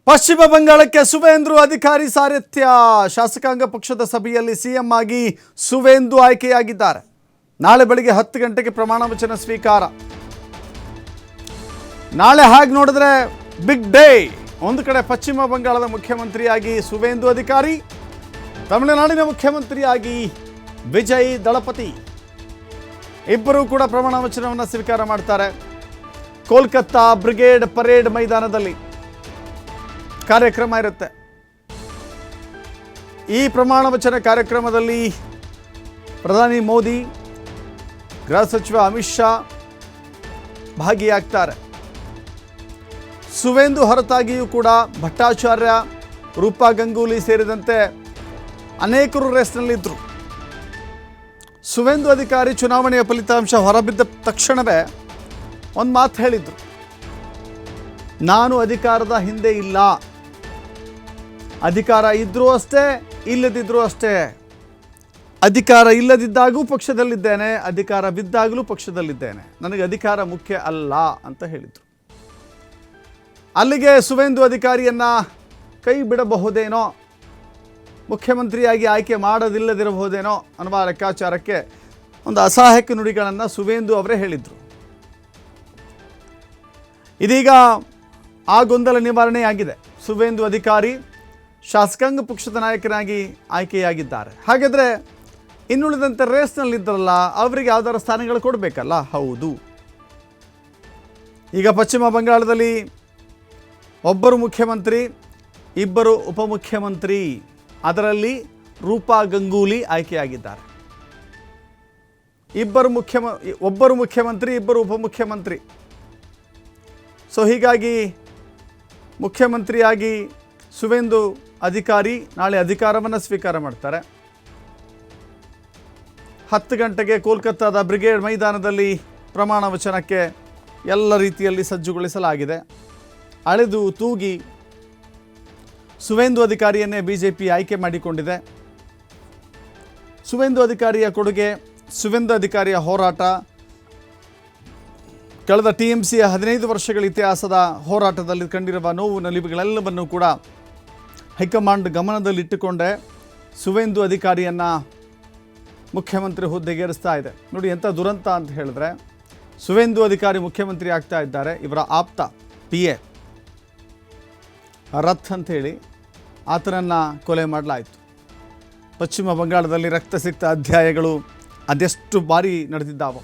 ಪಶ್ಚಿಮ ಬಂಗಾಳಕ್ಕೆ ಸುವೇಂದು ಅಧಿಕಾರಿ ಸಾರಥ್ಯ ಶಾಸಕಾಂಗ ಪಕ್ಷದ ಸಭೆಯಲ್ಲಿ ಸಿಎಂ ಆಗಿ ಸುವೇಂದು ಆಯ್ಕೆಯಾಗಿದ್ದಾರೆ. ನಾಳೆ ಬೆಳಗ್ಗೆ 10 ಗಂಟೆಗೆ ಪ್ರಮಾಣ ವಚನ ಸ್ವೀಕಾರ. ನಾಳೆ ಹಾಗೆ ನೋಡಿದ್ರೆ ಬಿಗ್ ಡೇ. ಒಂದು ಕಡೆ ಪಶ್ಚಿಮ ಬಂಗಾಳದ ಮುಖ್ಯಮಂತ್ರಿಯಾಗಿ ಸುವೇಂದು ಅಧಿಕಾರಿ, ತಮಿಳುನಾಡಿನ ಮುಖ್ಯಮಂತ್ರಿಯಾಗಿ ವಿಜಯ್ ದಳಪತಿ ಇಬ್ಬರೂ ಕೂಡ ಪ್ರಮಾಣ ವಚನವನ್ನು ಸ್ವೀಕಾರ ಮಾಡ್ತಾರೆ. ಕೋಲ್ಕತ್ತಾ ಬ್ರಿಗೇಡ್ ಪರೇಡ್ ಮೈದಾನದಲ್ಲಿ ಕಾರ್ಯಕ್ರಮ ಇರುತ್ತೆ. ಈ ಪ್ರಮಾಣ ವಚನ ಕಾರ್ಯಕ್ರಮದಲ್ಲಿ ಪ್ರಧಾನಿ ಮೋದಿ, ಗೃಹ ಸಚಿವ ಅಮಿತ್ ಶಾ ಭಾಗಿಯಾಗ್ತಾರೆ. ಸುವೇಂದು ಹೊರತಾಗಿಯೂ ಕೂಡ ಭಟ್ಟಾಚಾರ್ಯ, ರೂಪಾ ಗಂಗೂಲಿ ಸೇರಿದಂತೆ ಅನೇಕರು ರೇಸ್ನಲ್ಲಿದ್ದರು. ಸುವೇಂದು ಅಧಿಕಾರಿ ಚುನಾವಣೆಯ ಫಲಿತಾಂಶ ಹೊರಬಿದ್ದ ತಕ್ಷಣವೇ ಒಂದು ಮಾತು ಹೇಳಿದರು, ನಾನು ಅಧಿಕಾರದ ಹಿಂದೆ ಇಲ್ಲ. ಅಧಿಕಾರ ಇದ್ದರೂ ಅಷ್ಟೇ, ಇಲ್ಲದಿದ್ದರೂ ಅಷ್ಟೇ. ಅಧಿಕಾರ ಇಲ್ಲದಿದ್ದಾಗೂ ಪಕ್ಷದಲ್ಲಿದ್ದೇನೆ, ಅಧಿಕಾರ ಬಿದ್ದಾಗಲೂ ಪಕ್ಷದಲ್ಲಿದ್ದೇನೆ. ನನಗೆ ಅಧಿಕಾರ ಮುಖ್ಯ ಅಲ್ಲ ಅಂತ ಹೇಳಿದರು. ಅಲ್ಲಿಗೆ ಸುವೇಂದು ಅಧಿಕಾರಿಯನ್ನು ಕೈ ಬಿಡಬಹುದೇನೋ, ಮುಖ್ಯಮಂತ್ರಿಯಾಗಿ ಆಯ್ಕೆ ಮಾಡೋದಿಲ್ಲದಿರಬಹುದೇನೋ ಅನ್ನುವ ಲೆಕ್ಕಾಚಾರಕ್ಕೆ ಒಂದು ಅಸಹಾಯಕ ನುಡಿಗಳನ್ನು ಸುವೇಂದು ಅವರೇ ಹೇಳಿದರು. ಇದೀಗ ಆ ಗೊಂದಲ ನಿವಾರಣೆಯಾಗಿದೆ. ಸುವೇಂದು ಅಧಿಕಾರಿ ಶಾಸಕಾಂಗ ಪಕ್ಷದ ನಾಯಕನಾಗಿ ಆಯ್ಕೆಯಾಗಿದ್ದಾರೆ. ಹಾಗಾದರೆ ಇನ್ನುಳಿದಂತೆ ರೇಸ್ನಲ್ಲಿದ್ದರಲ್ಲ, ಅವರಿಗೆ ಯಾವ್ದಾರ ಸ್ಥಾನಗಳು ಕೊಡಬೇಕಲ್ಲ? ಹೌದು. ಈಗ ಪಶ್ಚಿಮ ಬಂಗಾಳದಲ್ಲಿ ಒಬ್ಬರು ಮುಖ್ಯಮಂತ್ರಿ, ಇಬ್ಬರು ಉಪಮುಖ್ಯಮಂತ್ರಿ, ಅದರಲ್ಲಿ ರೂಪಾ ಗಂಗೂಲಿ ಆಯ್ಕೆಯಾಗಿದ್ದಾರೆ. ಒಬ್ಬರು ಮುಖ್ಯಮಂತ್ರಿ, ಇಬ್ಬರು ಉಪಮುಖ್ಯಮಂತ್ರಿ. ಸೊ ಹೀಗಾಗಿ ಮುಖ್ಯಮಂತ್ರಿಯಾಗಿ ಸುವೇಂದು ಅಧಿಕಾರಿ ನಾಳೆ ಅಧಿಕಾರವನ್ನು ಸ್ವೀಕಾರ ಮಾಡ್ತಾರೆ. 10 ಗಂಟೆಗೆ ಕೋಲ್ಕತ್ತಾದ ಬ್ರಿಗೇಡ್ ಮೈದಾನದಲ್ಲಿ ಪ್ರಮಾಣ ವಚನಕ್ಕೆ ಎಲ್ಲ ರೀತಿಯಲ್ಲಿ ಸಜ್ಜುಗೊಳಿಸಲಾಗಿದೆ. ಅಳೆದು ತೂಗಿ ಸುವೇಂದು ಅಧಿಕಾರಿಯನ್ನೇ ಬಿಜೆಪಿ ಆಯ್ಕೆ ಮಾಡಿಕೊಂಡಿದೆ. ಸುವೇಂದು ಅಧಿಕಾರಿಯ ಕೊಡುಗೆ, ಸುವೇಂದು ಅಧಿಕಾರಿಯ ಹೋರಾಟ, ಕಳೆದ TMCಯ 15 ವರ್ಷಗಳ ಇತಿಹಾಸದ ಹೋರಾಟದಲ್ಲಿ ಕಂಡಿರುವ ನೋವು ನಲಿವುಗಳೆಲ್ಲವನ್ನೂ ಕೂಡ ಹೈಕಮಾಂಡ್ ಗಮನದಲ್ಲಿಟ್ಟುಕೊಂಡೇ ಸುವೇಂದು ಅಧಿಕಾರಿಯನ್ನು ಮುಖ್ಯಮಂತ್ರಿ ಹುದ್ದೆಗೇರಿಸ್ತಾ ಇದೆ. ನೋಡಿ ಎಂಥ ದುರಂತ ಅಂತ ಹೇಳಿದ್ರೆ, ಸುವೇಂದು ಅಧಿಕಾರಿ ಮುಖ್ಯಮಂತ್ರಿ ಆಗ್ತಾ ಇದ್ದಾರೆ. ಇವರ ಆಪ್ತ PA ರಥ್ ಅಂಥೇಳಿ ಆತನನ್ನು ಕೊಲೆ ಮಾಡಲಾಯಿತು. ಪಶ್ಚಿಮ ಬಂಗಾಳದಲ್ಲಿ ರಕ್ತಸಿಕ್ತ ಅಧ್ಯಾಯಗಳು ಅದೆಷ್ಟು ಬಾರಿ ನಡೆದಿದ್ದಾವೆ.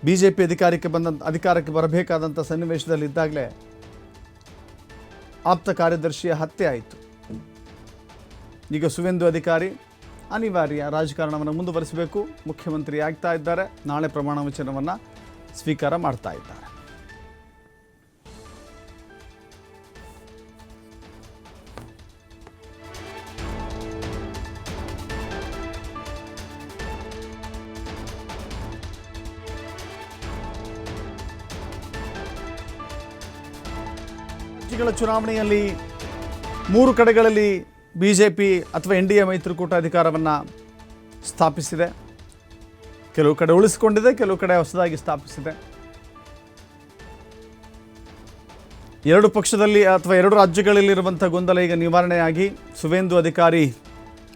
BJP ಅಧಿಕಾರಕ್ಕೆ ಬರಬೇಕಾದಂಥ ಸನ್ನಿವೇಶದಲ್ಲಿದ್ದಾಗಲೇ ಆಪ್ತ ಕಾರ್ಯದರ್ಶಿಯ ಹತ್ಯೆ ಆಯಿತು. ಈಗ ಸುವೇಂದು ಅಧಿಕಾರಿ ಅನಿವಾರ್ಯ ರಾಜಕಾರಣವನ್ನು ಮುಂದುವರಿಸಬೇಕು, ಮುಖ್ಯಮಂತ್ರಿ ಆಗ್ತಾ ಇದ್ದಾರೆ. ನಾಳೆ ಪ್ರಮಾಣ ವಚನವನ್ನು ಸ್ವೀಕಾರ ಮಾಡ್ತಾ ಇದ್ದಾರೆ. ರಾಜ್ಯಗಳ ಚುನಾವಣೆಯಲ್ಲಿ 3 ಕಡೆಗಳಲ್ಲಿ BJP ಅಥವಾ NDA ಮೈತ್ರಿಕೂಟ ಅಧಿಕಾರವನ್ನು ಸ್ಥಾಪಿಸಿದೆ. ಕೆಲವು ಕಡೆ ಉಳಿಸಿಕೊಂಡಿದೆ, ಕೆಲವು ಕಡೆ ಹೊಸದಾಗಿ ಸ್ಥಾಪಿಸಿದೆ. 2 ಪಕ್ಷದಲ್ಲಿ ಅಥವಾ 2 ರಾಜ್ಯಗಳಲ್ಲಿರುವಂಥ ಗೊಂದಲ ಈಗ ನಿವಾರಣೆಯಾಗಿ ಸುವೇಂದು ಅಧಿಕಾರಿ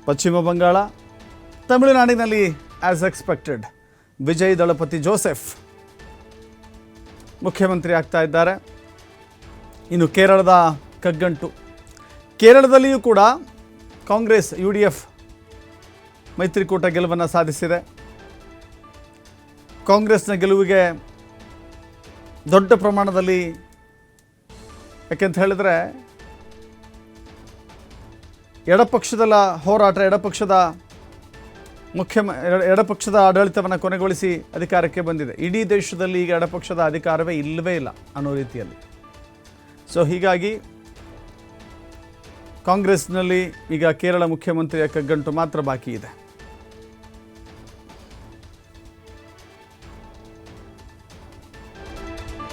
ಪಶ್ಚಿಮ ಬಂಗಾಳ, ತಮಿಳುನಾಡಿನಲ್ಲಿ ಆಸ್ ಎಕ್ಸ್ಪೆಕ್ಟೆಡ್ ವಿಜಯ್ ದಳಪತಿ ಜೋಸೆಫ್ ಮುಖ್ಯಮಂತ್ರಿ ಆಗ್ತಾ ಇದ್ದಾರೆ. ಇನ್ನು ಕೇರಳದ ಕಗ್ಗಂಟು, ಕೇರಳದಲ್ಲಿಯೂ ಕೂಡ ಕಾಂಗ್ರೆಸ್ UDF ಮೈತ್ರಿಕೂಟ ಗೆಲುವನ್ನು ಸಾಧಿಸಿದೆ. ಕಾಂಗ್ರೆಸ್ನ ಗೆಲುವಿಗೆ ದೊಡ್ಡ ಪ್ರಮಾಣದಲ್ಲಿ, ಯಾಕೆಂತ ಹೇಳಿದ್ರೆ ಎಡಪಕ್ಷದ ಹೋರಾಟ, ಎಡಪಕ್ಷದ ಆಡಳಿತವನ್ನು ಕೊನೆಗೊಳಿಸಿ ಅಧಿಕಾರಕ್ಕೆ ಬಂದಿದೆ. ಇಡೀ ದೇಶದಲ್ಲಿ ಈಗ ಎಡಪಕ್ಷದ ಅಧಿಕಾರವೇ ಇಲ್ಲವೇ ಇಲ್ಲ ಅನ್ನೋ ರೀತಿಯಲ್ಲಿ. ಸೊ ಹೀಗಾಗಿ ಕಾಂಗ್ರೆಸ್ನಲ್ಲಿ ಈಗ ಕೇರಳ ಮುಖ್ಯಮಂತ್ರಿಯ ಕಗ್ಗಂಟು ಮಾತ್ರ ಬಾಕಿ ಇದೆ.